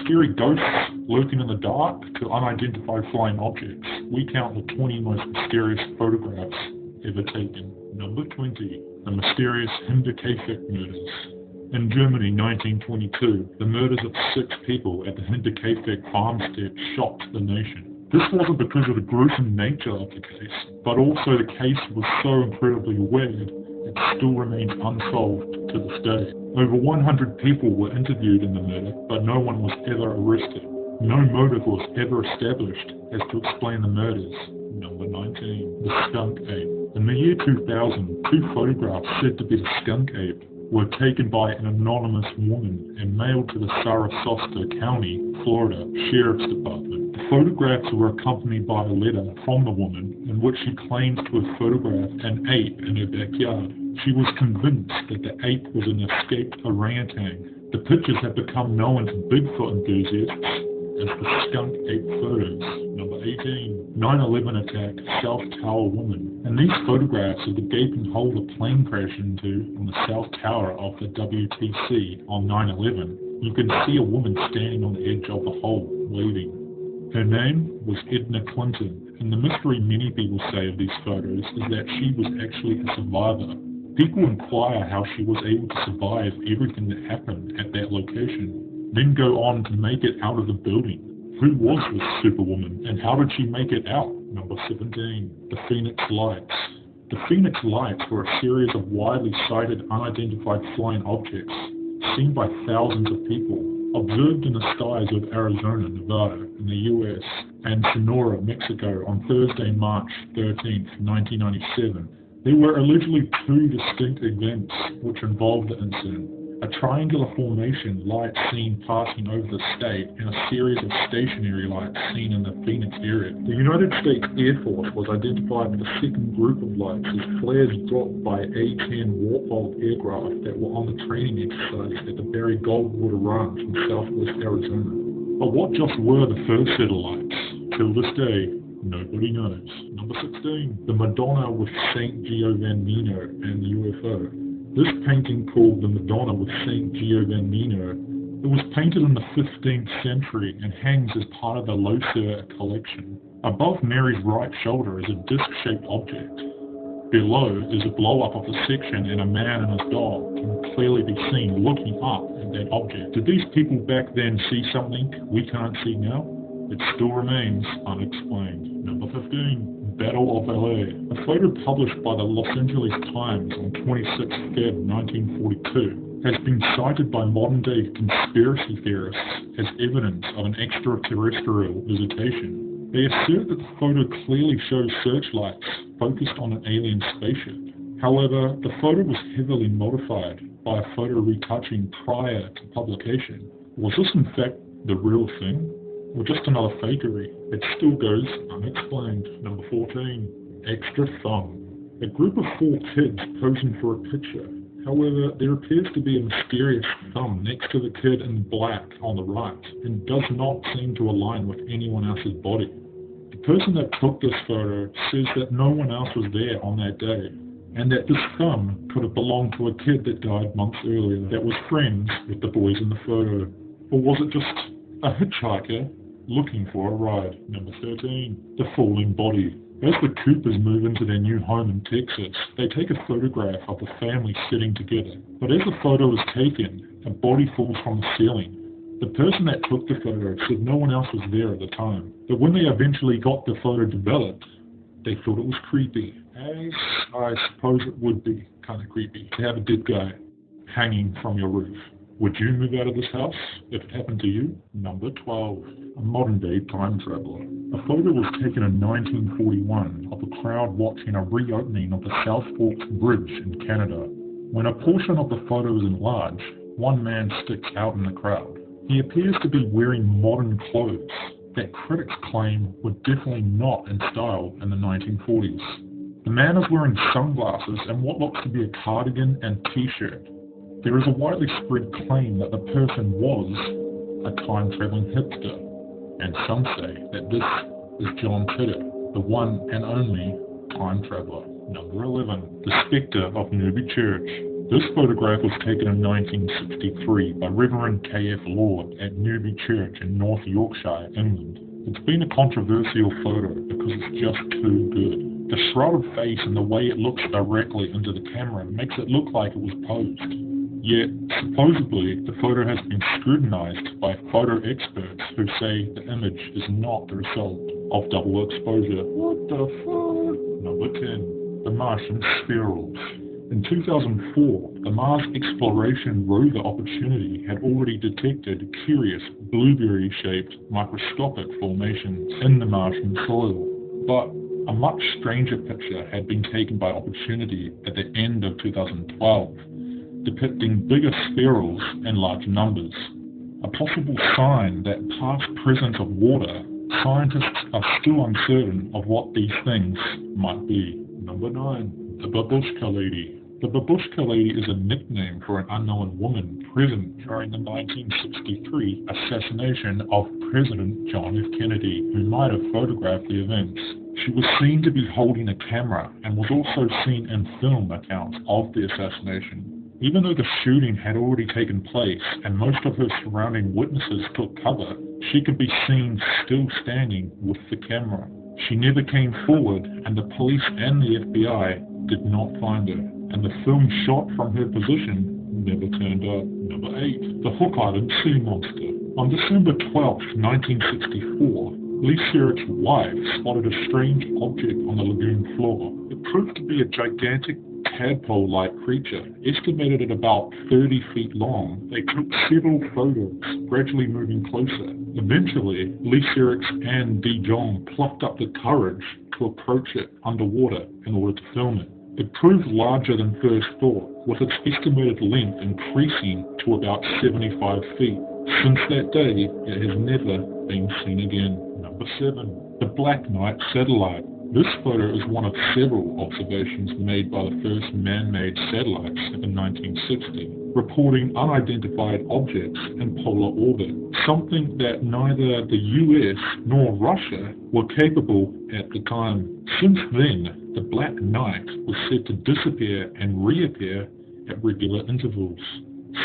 scary ghosts lurking in the dark to unidentified flying objects, we count the 20 most mysterious photographs ever taken. Number 20. The mysterious Hinterkaifeck murders. In Germany, 1922, the murders of 6 people at the Hinterkaifeck farmstead shocked the nation. This wasn't because of the gruesome nature of the case, but also the case was so incredibly weird, it still remains unsolved to this day. Over 100 people were interviewed in the murder, but no one was ever arrested. No motive was ever established as to explain the murders. Number 19. The skunk ape. In the year 2000, 2 photographs said to be the skunk ape were taken by an anonymous woman and mailed to the Sarasota County, Florida Sheriff's Department. The photographs were accompanied by a letter from the woman in which she claims to have photographed an ape in her backyard. She was convinced that the ape was an escaped orangutan. The pictures have become known to Bigfoot enthusiasts as the skunk ape photos. Number 18. 9/11 attack, South Tower woman. In these photographs of the gaping hole the plane crashed into on the South Tower of the WTC on 9/11, you can see a woman standing on the edge of the hole, waving. Her name was Edna Clinton, and the mystery many people say of these photos is that she was actually a survivor. People inquire how she was able to survive everything that happened at that location, then go on to make it out of the building. Who was this superwoman, and how did she make it out? Number 17. The Phoenix Lights. The Phoenix Lights were a series of widely sighted unidentified flying objects seen by thousands of people, observed in the skies of Arizona, Nevada, in the US, and Sonora, Mexico on Thursday, March 13, 1997. There were allegedly 2 distinct events which involved the incident. A triangular formation light seen passing over the state and a series of stationary lights seen in the Phoenix area. The United States Air Force was identified with a second group of lights as flares dropped by A-10 Warthog aircraft that were on the training exercise at the Barry Goldwater Ranch in southwest Arizona. But what just were the first set of lights? Till this day, nobody knows. Number 16. The Madonna with Saint Giovannino and the UFO. This painting, called the Madonna with Saint Giovannino, it was painted in the 15th century and hangs as part of the Loeser collection. Above Mary's right shoulder is a disc-shaped object. Below is a blow-up of the section, and a man and his dog can clearly be seen looking up at that object. Did these people back then see something we can't see now? It still remains unexplained. Number 15. Battle of LA. A photo published by the Los Angeles Times on 26 Feb 1942 has been cited by modern-day conspiracy theorists as evidence of an extraterrestrial visitation. They assert that the photo clearly shows searchlights focused on an alien spaceship. However, the photo was heavily modified by a photo retouching prior to publication. Was this in fact the real thing, or just another fakery? It still goes unexplained. Number 14. Extra thumb. A group of 4 kids posing for a picture. However, there appears to be a mysterious thumb next to the kid in black on the right, and does not seem to align with anyone else's body. The person that took this photo says that no one else was there on that day, and that this thumb could have belonged to a kid that died months earlier that was friends with the boys in the photo. Or was it just a hitchhiker looking for a ride? Number 13. The falling body. As the Coopers move into their new home in Texas, they take a photograph of the family sitting together. But as the photo is taken, a body falls from the ceiling. The person that took the photo said no one else was there at the time. But when they eventually got the photo developed, they thought it was creepy. As I suppose it would be kind of creepy to have a dead guy hanging from your roof. Would you move out of this house if it happened to you? Number 12. A modern-day time traveler. A photo was taken in 1941 of a crowd watching a reopening of the South Forks Bridge in Canada. When a portion of the photo is enlarged, one man sticks out in the crowd. He appears to be wearing modern clothes that critics claim were definitely not in style in the 1940s. The man is wearing sunglasses and what looks to be a cardigan and t-shirt. There is a widely spread claim that the person was a time-traveling hipster, and some say that this is John Titor, the one and only time traveler. Number 11. The Spectre of Newby Church. This photograph was taken in 1963 by Reverend K.F. Lord at Newby Church in North Yorkshire, England. It's been a controversial photo because it's just too good. The shrouded face and the way it looks directly into the camera makes it look like it was posed. Yet, supposedly, the photo has been scrutinized by photo experts who say the image is not the result of double exposure. What the fuck? Number 10. The Martian Spherules. In 2004, the Mars Exploration Rover Opportunity had already detected curious blueberry-shaped microscopic formations in the Martian soil. But a much stranger picture had been taken by Opportunity at the end of 2012, depicting bigger spherules in large numbers. A possible sign that past presence of water, scientists are still uncertain of what these things might be. Number 9. The Babushka Lady. The Babushka Lady is a nickname for an unknown woman present during the 1963 assassination of President John F. Kennedy, who might have photographed the events. She was seen to be holding a camera and was also seen in film accounts of the assassination. Even though the shooting had already taken place and most of her surrounding witnesses took cover, she could be seen still standing with the camera. She never came forward, and the police and the FBI did not find her, and the film shot from her position never turned up. Number 8. The Hook Island Sea Monster. On December 12, 1964, Lee Sherrick's wife spotted a strange object on the lagoon floor. It proved to be a gigantic tadpole-like creature, estimated at about 30 feet long. They took several photos, gradually moving closer. Eventually, Lee Sherrick and Dee Jong plucked up the courage to approach it underwater in order to film it. It proved larger than first thought, with its estimated length increasing to about 75 feet. Since that day, it has never been seen again. Number 7. The Black Knight Satellite. This photo is one of several observations made by the first man-made satellites in 1960, reporting unidentified objects in polar orbit, something that neither the US nor Russia were capable at the time. Since then, the Black Knight was said to disappear and reappear at regular intervals.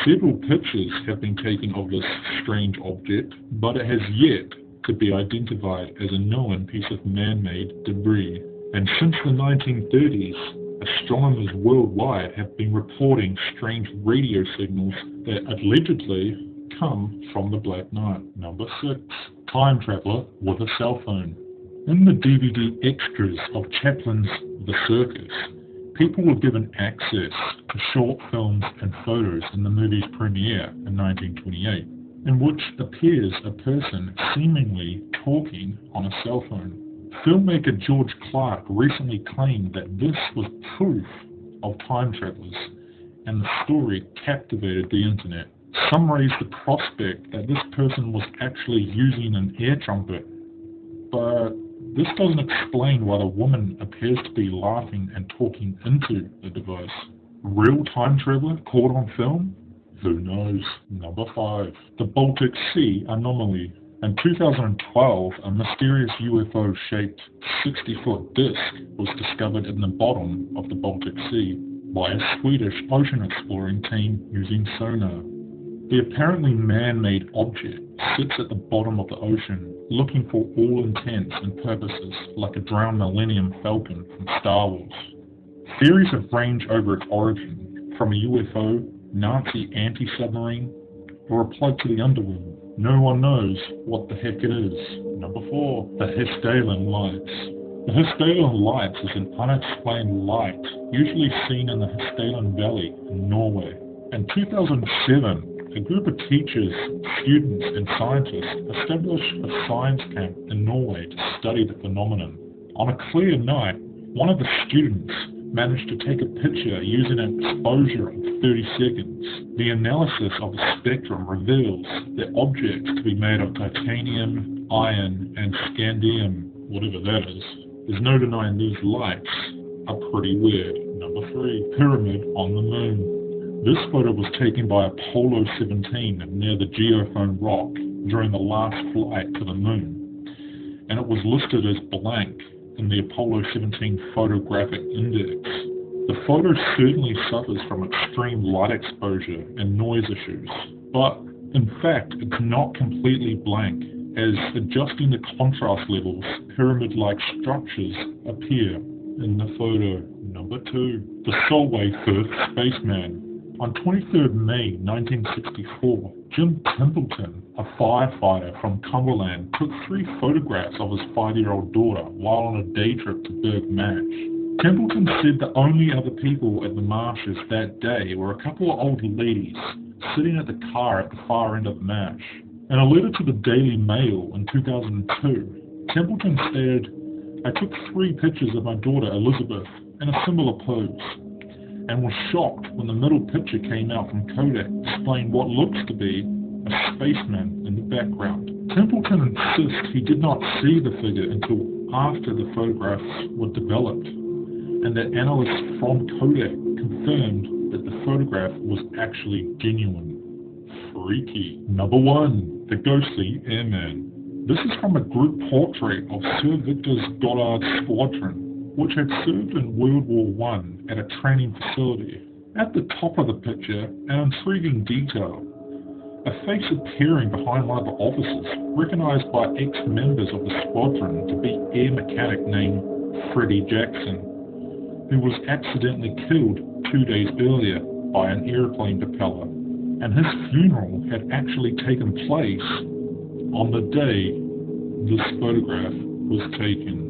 Several pictures have been taken of this strange object, but it has yet to be identified as a known piece of man-made debris. And since the 1930s, astronomers worldwide have been reporting strange radio signals that allegedly come from the Black Knight. Number 6. Time Traveler with a Cell Phone. In the DVD extras of Chaplin's The Circus, people were given access to short films and photos in the movie's premiere in 1928, in which appears a person seemingly talking on a cell phone. Filmmaker George Clark recently claimed that this was proof of time travelers, and the story captivated the internet. Some raised the prospect that this person was actually using an air trumpet, but this doesn't explain why the woman appears to be laughing and talking into the device. Real time traveler caught on film? Who knows? Number 5. The Baltic Sea Anomaly. In 2012, a mysterious UFO-shaped 60-foot disc was discovered in the bottom of the Baltic Sea by a Swedish ocean exploring team using sonar. The apparently man-made object sits at the bottom of the ocean, looking for all intents and purposes like a drowned Millennium Falcon from Star Wars. Theories have ranged over its origin, from a UFO, Nazi anti-submarine, or a plug to the underworld. No one knows what the heck it is. Number 4. The Hessdalen Lights. The Hessdalen Lights is an unexplained light, usually seen in the Hessdalen Valley in Norway. In 2007, a group of teachers, students, and scientists established a science camp in Norway to study the phenomenon. On a clear night, one of the students managed to take a picture using an exposure of 30 seconds. The analysis of the spectrum reveals the objects to be made of titanium, iron, and scandium, whatever that is. There's no denying these lights are pretty weird. Number 3. Pyramid on the Moon. This photo was taken by Apollo 17 near the Geophone Rock during the last flight to the Moon, and it was listed as blank in the Apollo 17 Photographic Index. The photo certainly suffers from extreme light exposure and noise issues, but in fact it's not completely blank, as adjusting the contrast levels, pyramid-like structures appear in the photo. Number 2. The Solway Firth Spaceman. On 23rd May 1964, Jim Templeton, a firefighter from Cumberland, took 3 photographs of his 5-year-old daughter while on a day trip to Berg Marsh. Templeton said the only other people at the marshes that day were a couple of old ladies sitting at the car at the far end of the marsh. In a letter to the Daily Mail in 2002, Templeton stated, "I took 3 pictures of my daughter Elizabeth in a similar pose, and was shocked when the middle picture came out from Kodak displaying what looks to be a spaceman in the background." Templeton insists he did not see the figure until after the photographs were developed, and that analysts from Kodak confirmed that the photograph was actually genuine. Freaky. Number 1. The Ghostly Airman. This is from a group portrait of Sir Victor Goddard's squadron, which had served in World War I at a training facility. At the top of the picture, an intriguing detail: a face appearing behind one of the officers, recognized by ex-members of the squadron to be air mechanic named Freddie Jackson, who was accidentally killed 2 days earlier by an airplane propeller, and his funeral had actually taken place on the day this photograph was taken.